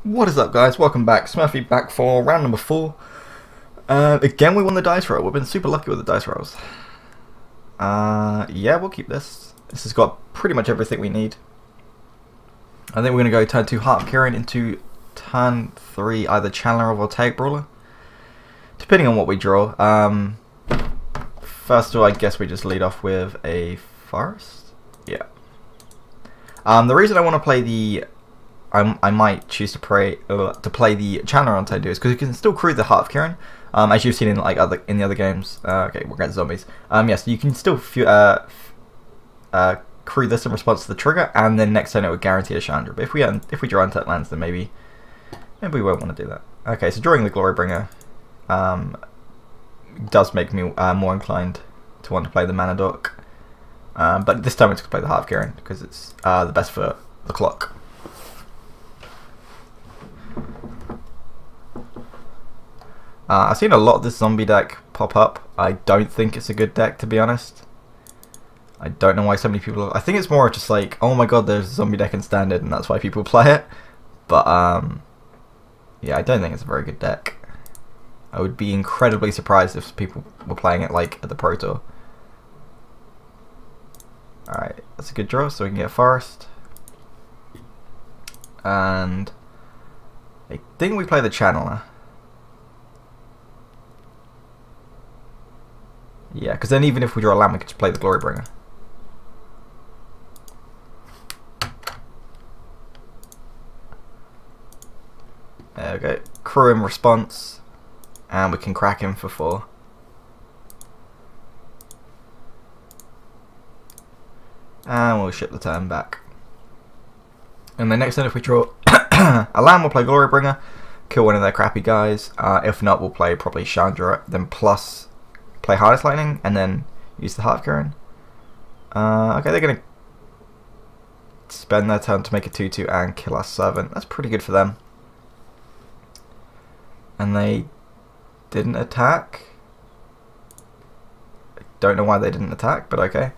What is up, guys? Welcome back. Smurfy back for round number 4. Again, we won the dice roll. We've been super lucky with the dice rolls. Yeah, we'll keep this. This has got pretty much everything we need. I think we're going to go turn 2 Heart of Kirin into turn 3 either Channeler or Voltaic Brawler, depending on what we draw. First of all, I guess we just lead off with a Forest. Yeah. The reason I want to play the I might choose to play the Channeler on turn 2 is because you can still crew the Heart of Kirin, as you've seen in the other games. Okay, we're getting zombies. Yes, you can still crew this in response to the trigger, and then next turn it would guarantee a Chandra. But if we draw untapped lands, then maybe we won't want to do that. Okay, so drawing the Glorybringer does make me more inclined to want to play the Mana Dork. But this time we took play the Heart of Kirin because it's the best for the clock. I've seen a lot of this zombie deck pop up. I don't think it's a good deck, to be honest. I don't know why so many people... I think it's more just like, oh my god, there's a zombie deck in Standard, and that's why people play it. But, yeah, I don't think it's a very good deck. I would be incredibly surprised if people were playing it, like, at the Pro Tour. Alright, that's a good draw, so we can get a Forest. And I think we play the Channeler. Yeah, because then even if we draw a land, we could just play the Glorybringer. There we go. Crew in response, and we can crack him for 4. And we'll ship the turn back. And then next turn, if we draw a land, we'll play Glorybringer, kill one of their crappy guys. If not, we'll play probably Chandra, then plus play Harness Lightning, and then use the Heart of Kirin. Okay, they're going to spend their turn to make a 2/2 and kill our servant. That's pretty good for them. And they didn't attack. I don't know why they didn't attack, but okay.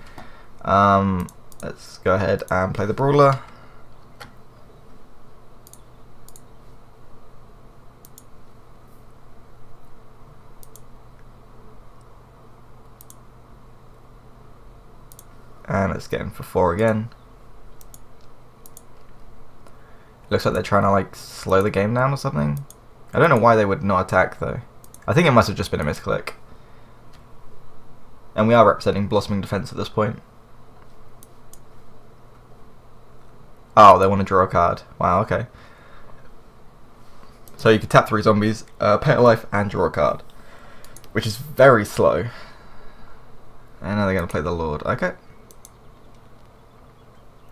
Let's go ahead and play the Brawler. And let's get him for 4 again. Looks like they're trying to like slow the game down or something. I don't know why they would not attack though. I think it must have just been a misclick. And we are representing Blossoming Defense at this point. Oh, they want to draw a card. Wow, okay. So you can tap 3 zombies, pay a life, and draw a card, which is very slow. And now they're going to play the Lord. Okay.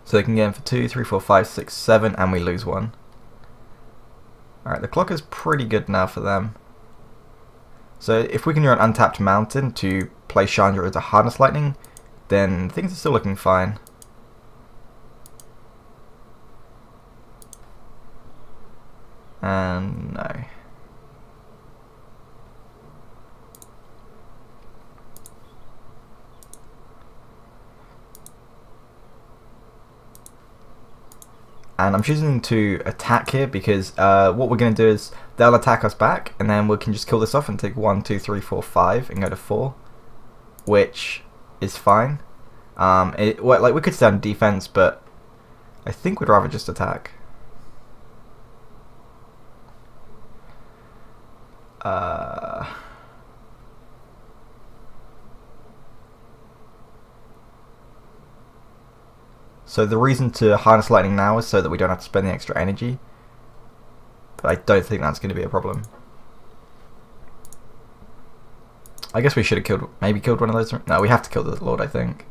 So they can get in for 2, 3, 4, 5, 6, 7, and we lose 1. Alright, the clock is pretty good now for them. So if we can draw an untapped mountain to play Chandra as a Harness Lightning, then things are still looking fine. And no. And I'm choosing to attack here because what we're going to do is they'll attack us back, and then we can just kill this off and take 1, 2, 3, 4, 5 and go to 4, which is fine. Like we could stand defense, but I think we'd rather just attack. So the reason to Harness Lightning now is so that we don't have to spend the extra energy. But I don't think that's going to be a problem. I guess we should have maybe killed one of those. No, we have to kill the Lord, I think.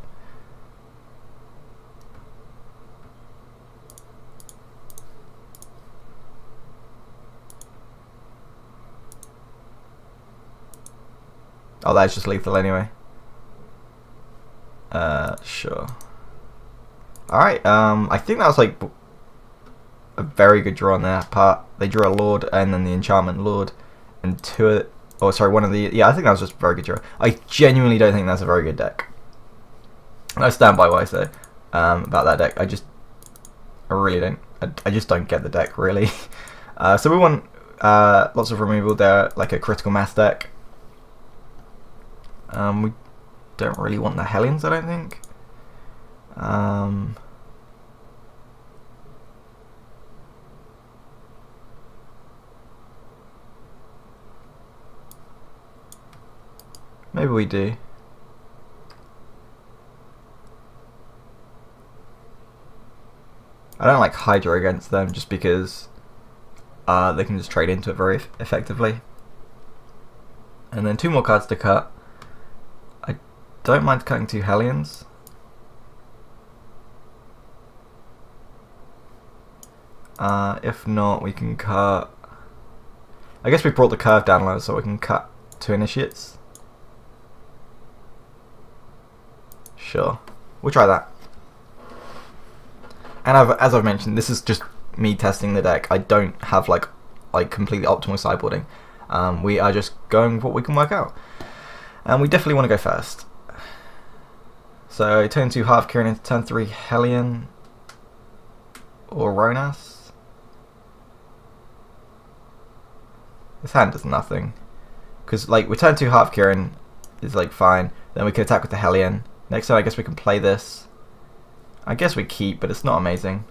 Oh, that's just lethal anyway. Sure. Alright, I think that was like a very good draw on their part. They drew a Lord and then the Enchantment Lord and one of the... Yeah, I think that was just a very good draw. I genuinely don't think that's a very good deck. I stand by what I say about that deck. I really don't. I just don't get the deck, really. So we want lots of removal there, like a critical mass deck. We don't really want the Hellions, I don't think. Maybe we do. I don't like Hydra against them just because they can just trade into it very effectively. And then 2 more cards to cut. I don't mind cutting 2 Hellions. If not, we can cut... I guess we brought the curve down low so we can cut 2 Initiates. Sure, we'll try that. And as I've mentioned, this is just me testing the deck. I don't have like completely optimal sideboarding. We are just going with what we can work out. And we definitely want to go first. So turn 2 Heart of Kiran into turn 3 Hellion or Ronas. This hand does nothing. Because like we turn 2 Heart of Kiran is like fine. Then we can attack with the Hellion. Next time I guess we can play this. I guess we keep, but it's not amazing.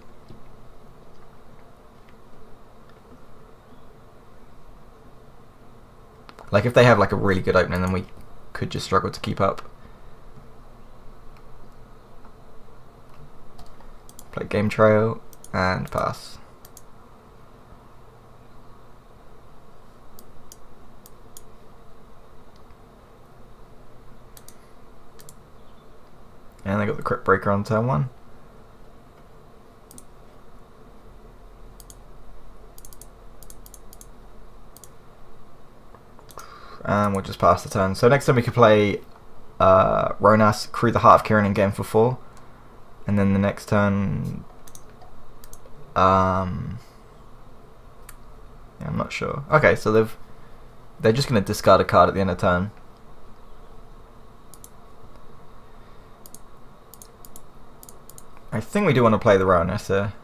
Like if they have like a really good opening, then we could just struggle to keep up. Play Game Trail and pass. And they got the Crypt Breaker on turn 1. And we'll just pass the turn. So next time we could play Ronas, Crew the Heart of Kiran and game for 4. And then the next turn... yeah, I'm not sure. Okay, so they're just going to discard a card at the end of turn. I think we do want to play the Ronas here.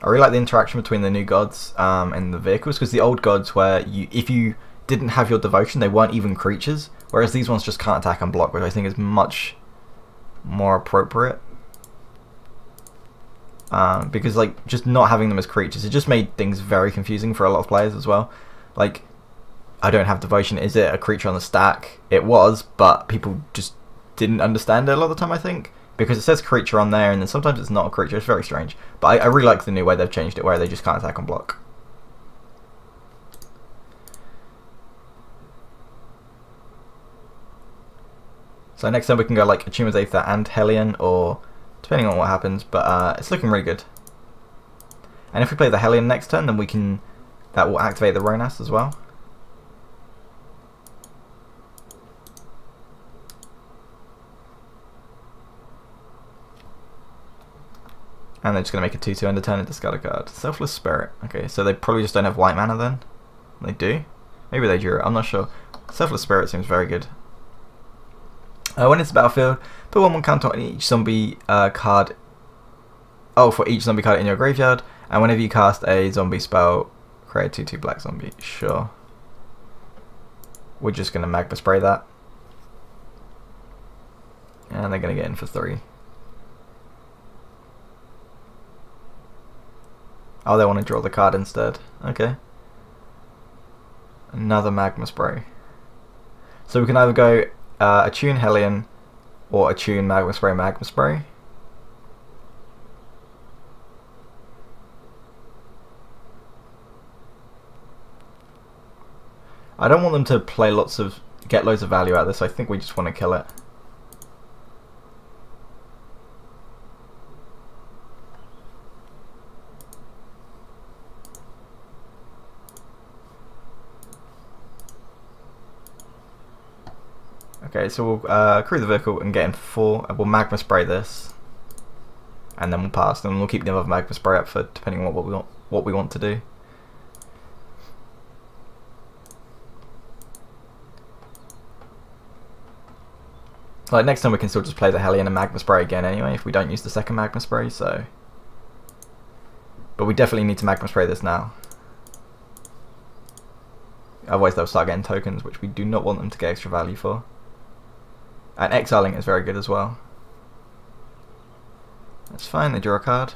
I really like the interaction between the new gods and the vehicles, because the old gods where if you didn't have your devotion, they weren't even creatures, whereas these ones just can't attack and block, which I think is much more appropriate. Because like just not having them as creatures, it just made things very confusing for a lot of players as well. Like, I don't have devotion, is it a creature on the stack? It was, but people just didn't understand it a lot of the time, I think. Because it says creature on there, and then sometimes it's not a creature. It's very strange. But I really like the new way they've changed it, where they just can't attack and block. So next time we can go like Attunement's Aether and Hellion, or depending on what happens. But it's looking really good. And if we play the Hellion next turn, then we can... that will activate the Ronas as well. And they're just going to make a 2/2 end of turn and discard a card. Selfless Spirit. Okay, so they probably just don't have white mana then? They do? Maybe they do, I'm not sure. Selfless Spirit seems very good. When it's battlefield, put 1/1 counter on each zombie card. Oh, for each zombie card in your graveyard. And whenever you cast a zombie spell, create a 2/2 black zombie. Sure. We're just going to Magma Spray that. And they're going to get in for 3. Oh, they want to draw the card instead. Okay. Another Magma Spray. So we can either go Attune Hellion or Attune Magma Spray, Magma Spray. I don't want them to play get loads of value out of this. I think we just want to kill it. Okay, so we'll crew the vehicle and get in for 4, and we'll Magma Spray this, and then we'll pass, and we'll keep the other Magma Spray up for depending on what we want to do. Like, next time we can still just play the Hellion and Magma Spray again anyway, if we don't use the second Magma Spray, so... But we definitely need to Magma Spray this now. Otherwise they'll start getting tokens, which we do not want them to get extra value for. And exiling is very good as well. That's fine, they draw a card.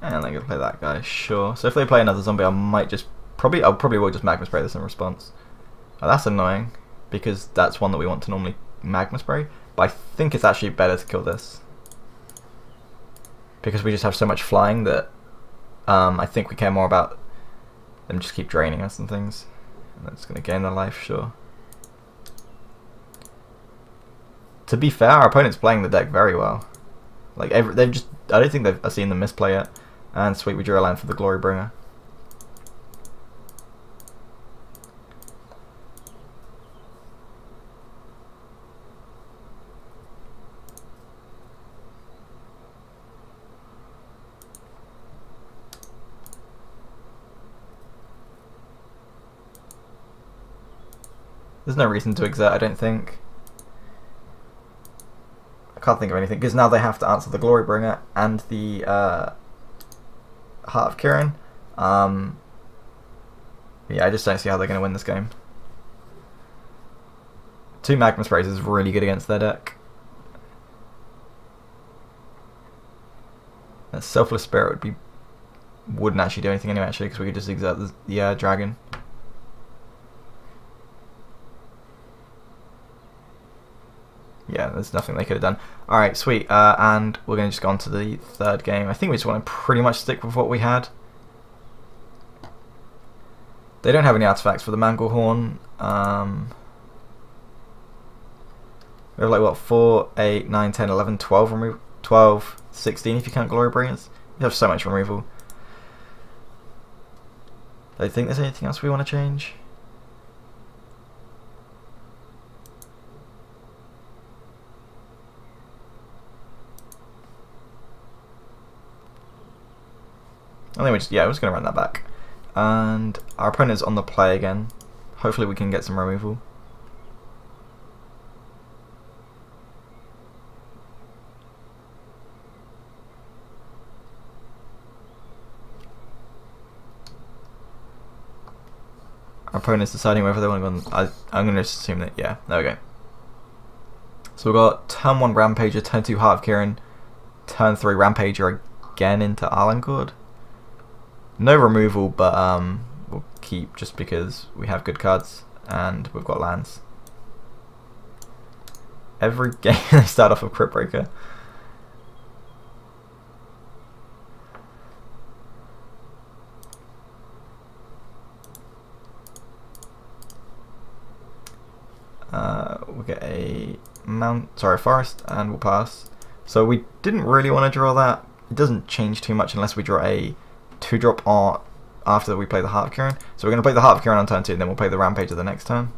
And they're gonna play that guy, sure. So if they play another zombie, I probably will just Magma Spray this in response. Oh, that's annoying, because that's one that we want to normally Magma Spray. But I think it's actually better to kill this, because we just have so much flying that I think we care more about them just keep draining us and things. And that's gonna gain their life, sure. To be fair, our opponent's playing the deck very well. Like I don't think I've seen them misplay it. And sweet, we drew a land for the Glorybringer. There's no reason to exert, I don't think. I can't think of anything, because now they have to answer the Glorybringer and the Heart of Kiran. Yeah, I just don't see how they're going to win this game. 2 Magma Sprays is really good against their deck. A Selfless Spirit wouldn't actually do anything anyway, actually, because we could just exert the dragon. Yeah, there's nothing they could have done. Alright, sweet. And we're going to just go on to the third game. I think we just want to pretty much stick with what we had. They don't have any artifacts for the Manglehorn. We have like, what, 4, 8, 9, 10, 11, 12 removal. 12, 16 if you count Glorybringers. We have so much removal. Do you think there's anything else we want to change? I think we're just going to run that back. And our opponent's on the play again. Hopefully we can get some removal. Our opponent's deciding whether they want to go on. I'm going to assume that, yeah, there we go. So we've got turn 1 Rampager, turn 2 Heart of Kiran, turn 3 Rampager again into Arlengord. No removal, but we'll keep just because we have good cards and we've got lands. Every game they start off with Crypt Breaker. We'll get a forest, and we'll pass. So we didn't really want to draw that. It doesn't change too much unless we draw a 2-drop on after we play the Heart of Kiran. So we're going to play the Heart of Kiran on turn 2, and then we'll play the Rampager the next turn.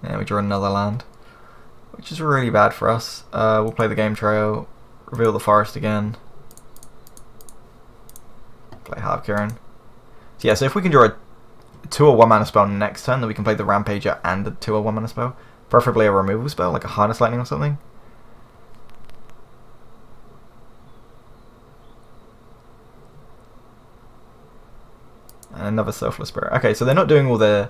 And we draw another land, which is really bad for us. We'll play the Game Trail, reveal the forest again, play Heart of Kiran. So yeah, so if we can draw a 2 or 1 mana spell next turn, then we can play the Rampager and the 2 or 1 mana spell. Preferably a removal spell, like a Harness Lightning or something. And another Selfless Spirit. Okay, so they're not doing all their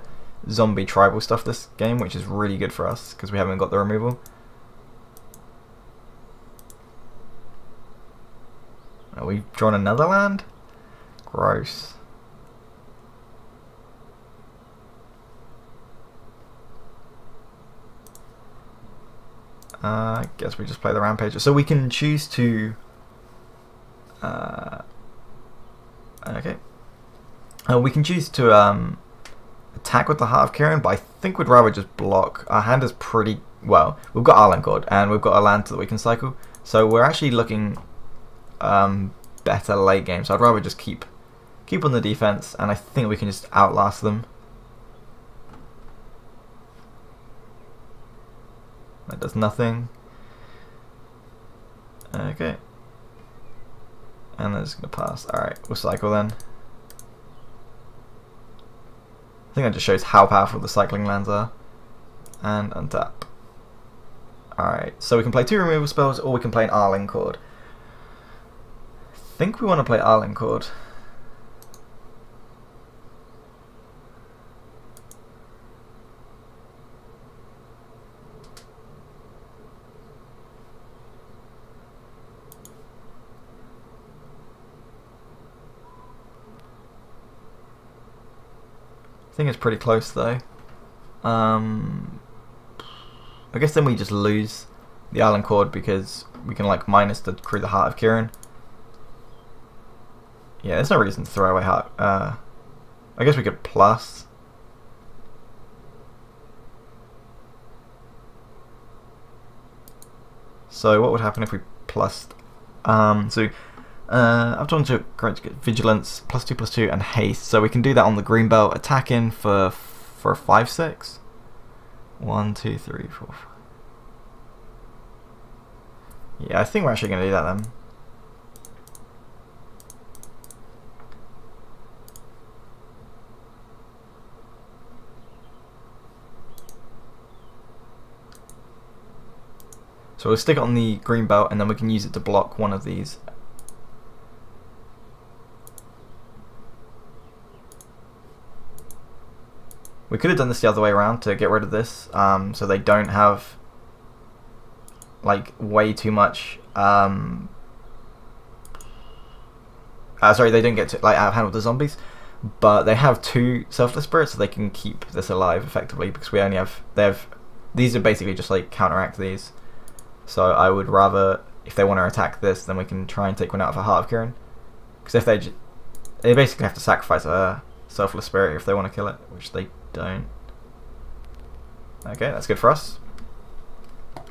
zombie tribal stuff this game, which is really good for us, because we haven't got the removal. Oh, we've drawn another land? Gross. I guess we just play the Rampager. So we can choose to... okay. We can choose to attack with the Heart of Kiran, but I think we'd rather just block. Our hand is pretty... well, we've got Arlengord, and we've got a land that we can cycle. So we're actually looking better late game, so I'd rather just keep keep on the defense, and I think we can just outlast them. That does nothing. Okay. And they're just going to pass. Alright, we'll cycle then. I think that just shows how powerful the cycling lands are. And untap. Alright, so we can play 2 removal spells, or we can play an Arlinn Cord. I think we want to play Arlinn Cord. I think it's pretty close though. I guess then we just lose the Arlinn Cord because we can like minus the Crew the Heart of Kiran. Yeah, there's no reason to throw away Heart. I guess we could plus. So what would happen if we plussed? I've done to get Vigilance, +2/+2, and Haste. So we can do that on the green belt, attacking for a 5/6. 1, 2, 3, 4, 5. Yeah, I think we're actually going to do that then. So we'll stick it on the green belt, and then we can use it to block one of these. We could have done this the other way around to get rid of this, so they don't have like way too much. Sorry, they don't get to like outhandle the zombies, but they have 2 Selfless Spirits, so they can keep this alive effectively because we only have these are basically just like counteract these. So I would rather, if they want to attack this, then we can try and take one out of a Heart of Kiran, because if they basically have to sacrifice a Selfless Spirit if they want to kill it, which they don't. Okay, that's good for us. I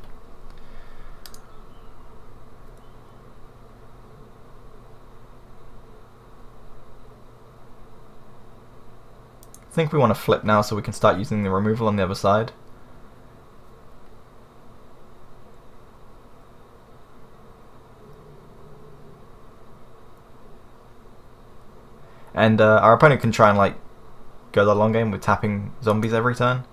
think we want to flip now so we can start using the removal on the other side. And our opponent can try and like go the long game with tapping zombies every turn,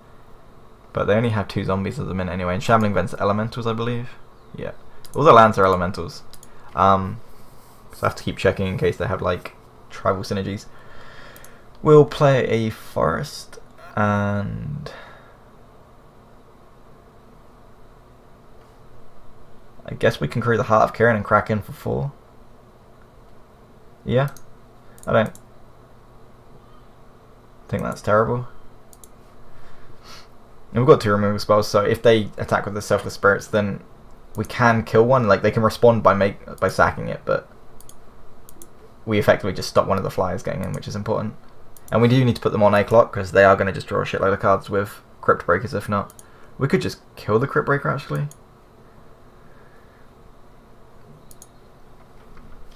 but they only have 2 zombies at the minute anyway, and Shambling Vent's elementals, I believe. Yeah, all the lands are elementals, so I have to keep checking in case they have like tribal synergies. We'll play a forest, and I guess we can create the Heart of Kiran and crack in for 4. Yeah, I don't think that's terrible. And we've got 2 removal spells, so if they attack with the Selfless Spirits, then we can kill one. Like they can respond by sacking it, but we effectively just stop one of the flyers getting in, which is important. And we do need to put them on A clock because they are going to just draw a shitload of cards with Crypt Breakers. If not, we could just kill the Crypt Breaker actually.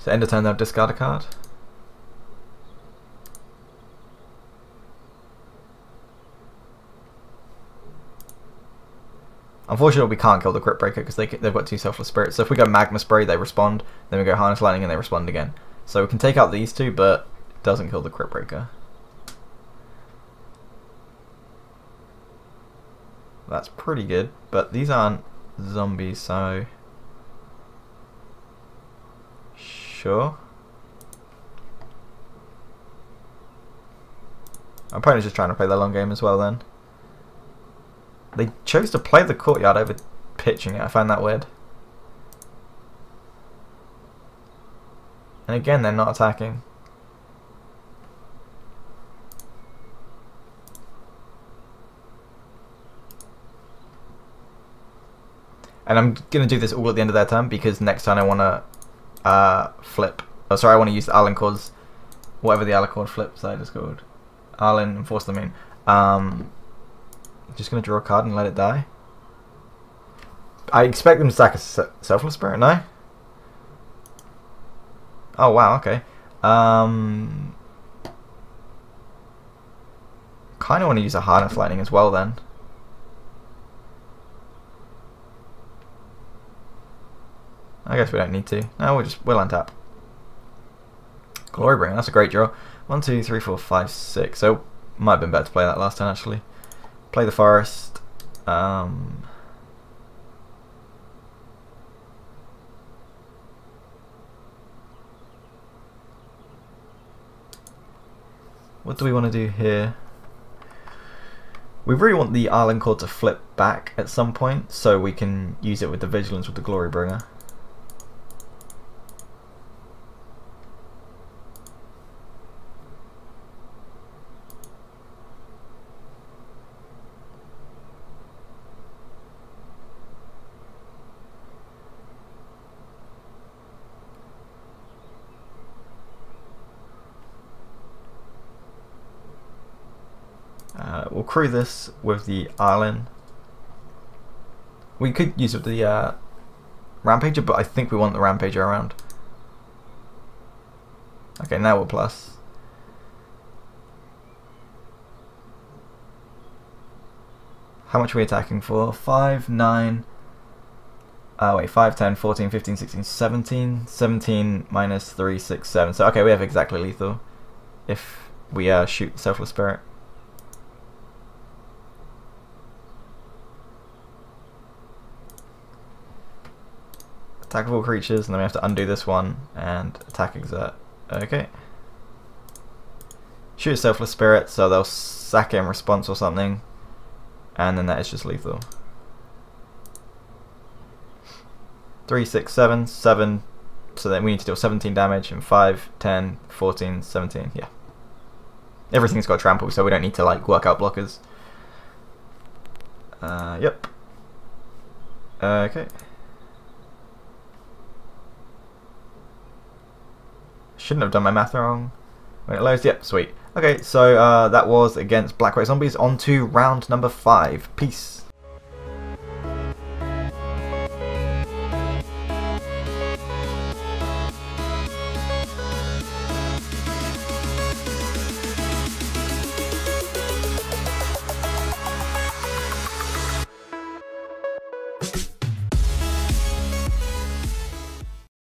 So end of turn they'll discard a card. Unfortunately, we can't kill the Crypt Breaker because they've got 2 Selfless Spirits. So if we go Magma Spray, they respond. Then we go Harness Lightning and they respond again. So we can take out these 2, but it doesn't kill the Crypt Breaker. That's pretty good, but these aren't zombies, so sure. Our opponent's just trying to play their long game as well then. They chose to play the Courtyard over pitching it. I find that weird. And again, they're not attacking. And I'm going to do this all at the end of their turn because next time I want to flip. Oh, sorry, I want to use the Arlinn Cords, whatever the Arlinn Cord flip side is called. Arlinn and Force the Moon. Just going to draw a card and let it die. I expect them to sack a Selfless Spirit, no? Oh wow, okay. kind of want to use a Harness Lightning as well then. I guess we don't need to. No, we'll untap. Glorybringer, that's a great draw. 1, 2, 3, 4, 5, 6. So might have been better to play that last turn actually. Play the forest. What do we want to do here? We really want the Island Core to flip back at some point so we can use it with the Vigilance with the Glorybringer. We'll crew this with the Island. We could use it with the Rampager, but I think we want the Rampager around. Okay, now we're plus. How much are we attacking for? 5, 9... wait, 5, 10, 14, 15, 16, 17. 17 minus 3, 6, 7. So, okay, we have exactly lethal if we shoot Selfless Spirit. Attack of all creatures, and then we have to undo this one and attack exert. Okay. Shoot a Selfless Spirit, so they'll sack it in response or something, and then that is just lethal. 3, 6, 7, 7. So then we need to deal 17 damage, and 5, 10, 14, 17. Yeah. Everything's got trample, so we don't need to like work out blockers. Yep. Okay. Shouldn't have done my math wrong. When it loads, yep, sweet. Okay, so that was against Black White Zombies. On to round number 5. Peace.